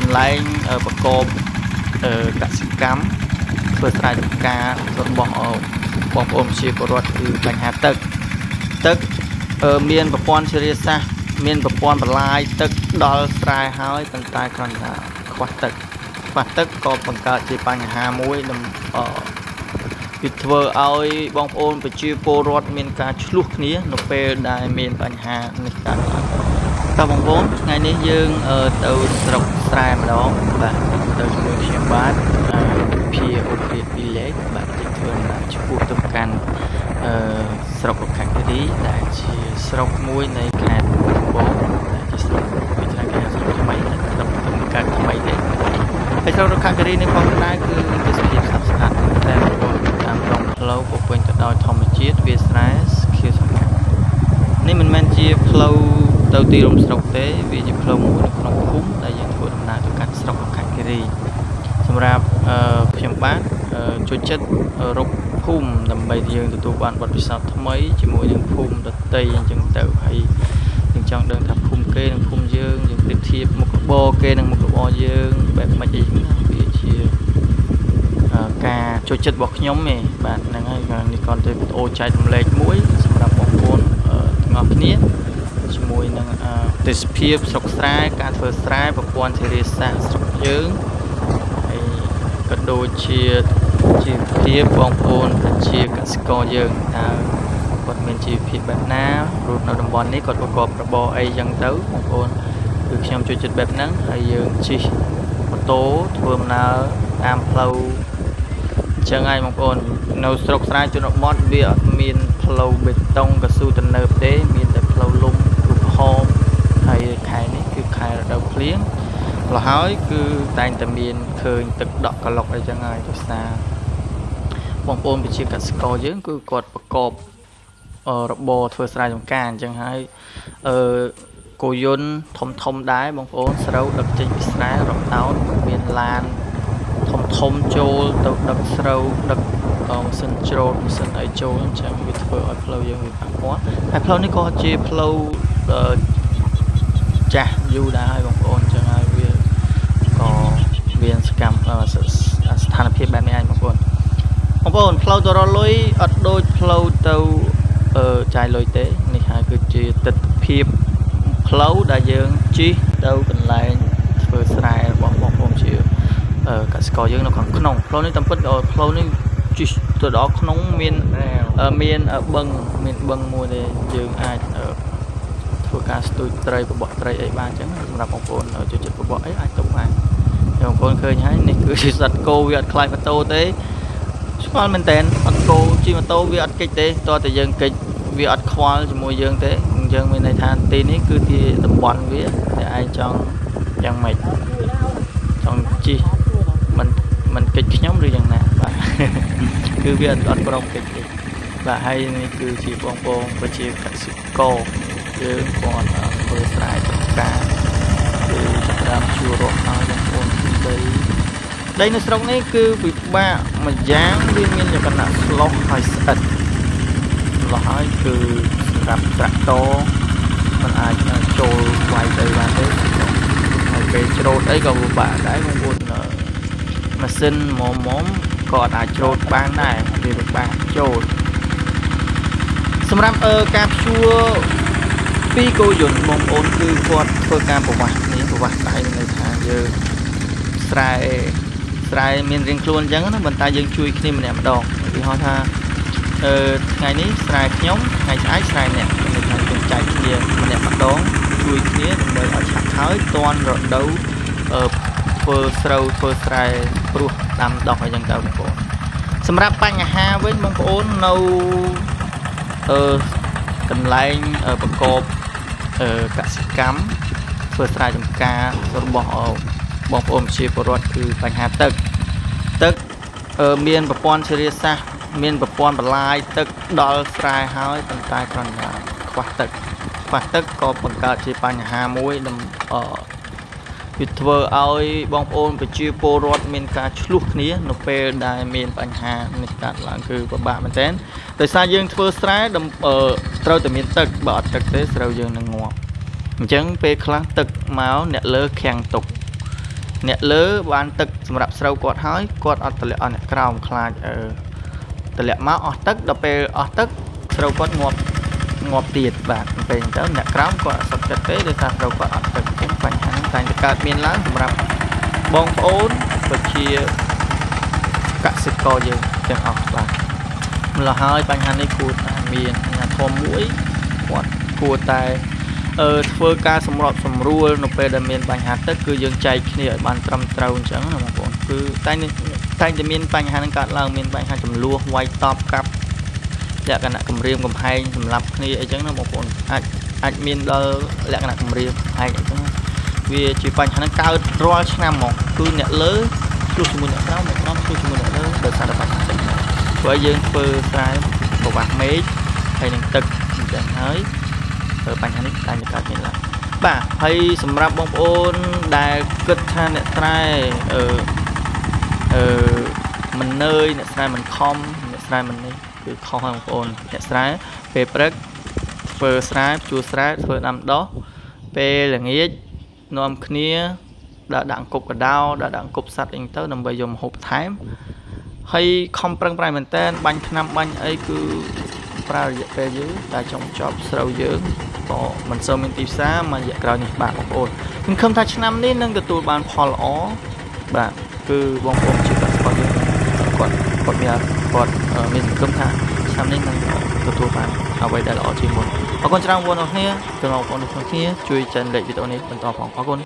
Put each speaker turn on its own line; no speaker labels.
ន្លែងប្រកបកសិកម្មធ្វើស្រែចម្ការរបស់បងប្អូនជាពលរដ្ឋគឺបញ្ហាទឹកមានប្រព័ន្ធធារាសាស្ត្រមានប្រព័ន្ធបន្លាយទឹកដល់ស្រែហើយប៉ុន្តែគ្រាន់តែខ្វះទឹកក៏បង្កើតជាបញ្ហាមួយវាធ្វើឲ្យបងប្អូនប្រជាពលរដ្ឋមានការឆ្លោះគ្នានៅពេលដែលមានបញ្ហានេះកើតឡើងតើបងប្អូនថ្ងៃនេះយើងទៅស្រុកស្រែម្ដងបាទទៅជាមួយខ្ញុំបាទភាអូគ្រីតពីលេខបាទទីធ្វើឈ្មោះទៅកាន់ស្រុកលោកខាងគិរីដែលជាស្រុកមួយនៃខេត្តកំពតដែលជាស្រុកវិទ្យាល័យស្រុកថ្មីស្រុកកើតថ្មីទេហើយស្រុកលោកខាងគិរីនេះផងដែរគឺទេសភាពស្អាតតែបងប្អូនតាមដងផ្លូវពោពេញទៅដោយធម្មជាតិវាស្រែខៀវស្រងាត់នេះមិនមែនជាផ្លូវទៅទីរួមស្រុកទេវាជាផ្លូវមួយនៅក្នុងភូមិដែលយើងធ្វើដំណើរទៅកាន់ស្រុកលោកខាងគិរីសម្រាប់ខ្ញុំបាទជួយចិត្តរុកភូមិដើម្បីយើងទទួលបានបទពិសោធន៍ថ្មីជាមួយនឹងភូមិដតីអញ្ចឹងទៅហើយយើងចង់ដឹងថាភូមិគេនិងភូមិយើងប្រៀបធៀបមុខរបរគេនិងមុខរបរយើងបែបម៉េចអីវាជាការជួយចិត្តរបស់ខ្ញុំទេបាទហ្នឹងហើយនេះគាត់ទៅអូចែករំលែកមួយសម្រាប់បងប្អូនទាំងអស់គ្នាជាមួយនឹងទេសភាពស្រុកស្រែការធ្វើស្រែប្រព័ន្ធធារាសាស្ត្រស្រុកយើងហើយក៏ដូចជាជីវភាពបងប្អូនប្រជាកសិករយើងតើគាត់មានជីវភាពបែបណារស់នៅតំបន់នេះគាត់ប្រកបរបរអីចឹងទៅបងប្អូនគឺខ្ញុំជួយចិត្តបែបហ្នឹងហើយយើងជិះម៉ូតូធ្វើដំណើរតាមផ្លូវអញ្ចឹងហើយបងប្អូននៅស្រុកស្រែជនបទវាអត់មានផ្លូវបេតុងកស៊ូទំនើបទេមានតែផ្លូវលំរូបហមហើយខែនេះគឺខែរដូវភ្លៀងលហើយគឺតែងតែមានឃើញទឹកដក់កឡុកអីចឹងហើយដោយសារបងប្អូនប្រជាកសិករយើងគឺគាត់ប្រកបរបរធ្វើស្រែចម្ការអញ្ចឹងហើយគោយន្តធំដែរបងប្អូនស្រូវដឹកចេញពីស្រែរំដោតមានឡានធំចូលទៅដឹកស្រូវដឹកម៉ាស៊ីនច្រូតម៉ាស៊ីនអីចូលអញ្ចឹងវាធ្វើឲ្យផ្លូវយើងវាប៉ះពាល់ហើយផ្លូវនេះក៏ជាផ្លូវចាស់យូរដែរហើយបងប្អូនអញ្ចឹងហើយវាក៏មានសកម្មស្ថានភាពបែបនេះឯងបងប្អូនផ្លូវទៅរកលុយអត់ដូចផ្លូវទៅចាយលុយទេនេះហើយគឺជាទស្សនវិជ្ជាផ្លូវដែលយើងជិះទៅកន្លែងធ្វើស្រែរបស់បងប្អូនជាកសិករយើងនៅខាងក្នុងផ្លូវនេះតាមពិតផ្លូវនេះជិះទៅដល់ក្នុងមានបឹងមួយដែលយើងអាចធ្វើការស្ទូចត្រីបបកត្រីអីបានអញ្ចឹងសម្រាប់បងប្អូនចូលចិត្តបបកអីអាចទៅបានបងប្អូនឃើញហើយនេះគឺជាសត្វគោវាអត់ខ្លាចម៉ូតូទេស្គាល់មែនតើអត់គោជិះម៉ូតូវាអត់កិច្ចទេតោះតែយើងកិច្ចវាអត់ខ្វល់ជាមួយយើងទេយើងមានន័យថាទីនេះគឺជាតំបន់វាតែឯងចង់យ៉ាងម៉េចចង់ជិះមិនកិច្ចខ្ញុំឬយ៉ាងណាបាទគឺវាអត់ប្រកកិច្ចទេបាទហើយនេះគឺជាបងប្អូនប្រជាកសិករយើងគាត់ធ្វើស្រែចម្ការគឺចាប់ផ្ដើមជួររកឲ្យបងប្អូនដីនៅស្រុកនេះគឺពិបាកម្យ៉ាងវាមានលក្ខណៈស្លុះហើយស្អិតម្ល៉េះហើយគឺសម្រាប់ត្រាក់តរมันអាចចូលវាយទៅបានទេហើយពេលច្រូតអីក៏ពិបាកដែរបងប្អូនម៉ាស៊ីនមុំក៏អាចច្រូតបានដែរវាពិបាកចូលសម្រាប់ការព្យួរពីគោយន្តបងប្អូនគឺគាត់ធ្វើការប្រវាស់គ្នាប្រវាស់ដៃនៅថាយើងស្រែមានរៀងខ្លួនអញ្ចឹងណាប៉ុន្តែយើងជួយគ្នាម្នាក់ម្ដងឧទាហរណ៍ថាថ្ងៃនេះស្រែខ្ញុំថ្ងៃស្អែកស្រែអ្នកគឺថាយើងចែកគ្នាម្នាក់ម្ដងជួយគ្នាដើម្បីឲ្យឆាប់ហើយតាន់រដូវធ្វើស្រូវធ្វើស្រែព្រោះដាំដុះអីចឹងទៅបងប្អូនសម្រាប់បញ្ហាវិញបងប្អូននៅកន្លែងប្រកបកសិកម្មធ្វើស្រែចម្ការរបស់បងប្អូនជាពលរដ្ឋគឺបញ្ហាទឹកមានប្រព័ន្ធធារាសាស្ត្រមានប្រព័ន្ធបន្លាយទឹកដល់ស្រែហើយប៉ុន្តែគ្រាន់តែខ្វះទឹកក៏បង្កើតជាបញ្ហាមួយវាធ្វើឲ្យបងប្អូនប្រជាពលរដ្ឋមានការឆ្លោះគ្នានៅពេលដែលមានបញ្ហានេះកើតឡើងគឺពិបាកមែនទែនដោយសារយើងធ្វើស្រែត្រូវតែមានទឹកបើអត់ទឹកទេស្រូវយើងនឹងងាប់អញ្ចឹងពេលខ្លះទឹកមកអ្នកលើខាំងទុក អ្នកលើបានទឹកសម្រាប់ស្រូវគាត់ហើយគាត់អត់តម្លាក់អស់អ្នកក្រោមខ្លាចតម្លាក់មកអស់ទឹកដល់ពេលអស់ទឹកស្រូវគាត់ងាប់ទៀតបាទពេលអញ្ចឹងអ្នកក្រោមគាត់អត់សុខចិត្តទេដោយសារស្រូវគាត់អត់ទឹកអញ្ចឹងបញ្ហាហ្នឹងតែងតែកើតមានឡើងសម្រាប់បងប្អូនប្រជាកសិករយើងទាំងអស់បាទម្ល៉េះហើយបញ្ហានេះគួរតែមានអាជ្ញាធរមួយគាត់គួរតែធ្វើការសម្របសម្រួលនៅពេលដែលមានបញ្ហាទឹកគឺយើងចែកគ្នាឲ្យបានត្រឹមត្រូវអញ្ចឹងណាបងប្អូនគឺតែតែមានបញ្ហានឹងកើតឡើងមានបញ្ហាចំនួនវាយតបកាប់លក្ខណៈគម្រាមកំហែងសម្រាប់គ្នាអីចឹងណាបងប្អូនអាចមានដល់លក្ខណៈគម្រាមកំហែងអីចឹងវាជាបញ្ហានឹងកើតរាល់ឆ្នាំហ្មងគឺអ្នកលើឆ្លុះជាមួយអ្នកក្រោមឆ្លុះជាមួយអ្នកលើដោយសារតែបញ្ហាទឹកព្រោះយើងធ្វើស្រែប្រវាស់មេឃហើយនឹងទឹកអញ្ចឹងហើយបញ្ហានេះតែកើតមានឡើងបាទហើយសម្រាប់បងប្អូនដែលគិតថាអ្នកស្រែមិននឿយអ្នកស្រែមិនខំអ្នកស្រែមិននេះគឺខុសហើយបងប្អូនអ្នកស្រែពេលព្រឹកធ្វើស្រែជួសស្រែធ្វើដាំដុះពេលល្ងាចនាំគ្នាដាក់អង្គប់កដោដាក់អង្គប់សัตว์អីទៅដើម្បីយកម្ហូបថែមហើយខំប្រឹងប្រែងមែនតើបាញ់ថ្នាំបាញ់អីគឺប្រើរយៈពេលយូរតែចង់ចប់ស្រូវយើងក៏មិនសូវមានទីផ្សារមួយរយៈក្រោយនេះបាទបងប្អូនខ្ញុំឃើញថាឆ្នាំនេះនឹងទទួលបានផលល្អបាទគឺបងប្អូនជាកសិករយើងគាត់មានសង្ឃឹមថាឆ្នាំនេះនឹងទទួលបានអ្វីដែលល្អជាងមុនអរគុណច្រើនបងប្អូនទាំងអស់គ្នាជួយចែករំលែកវីដេអូនេះបន្តផងអរគុណ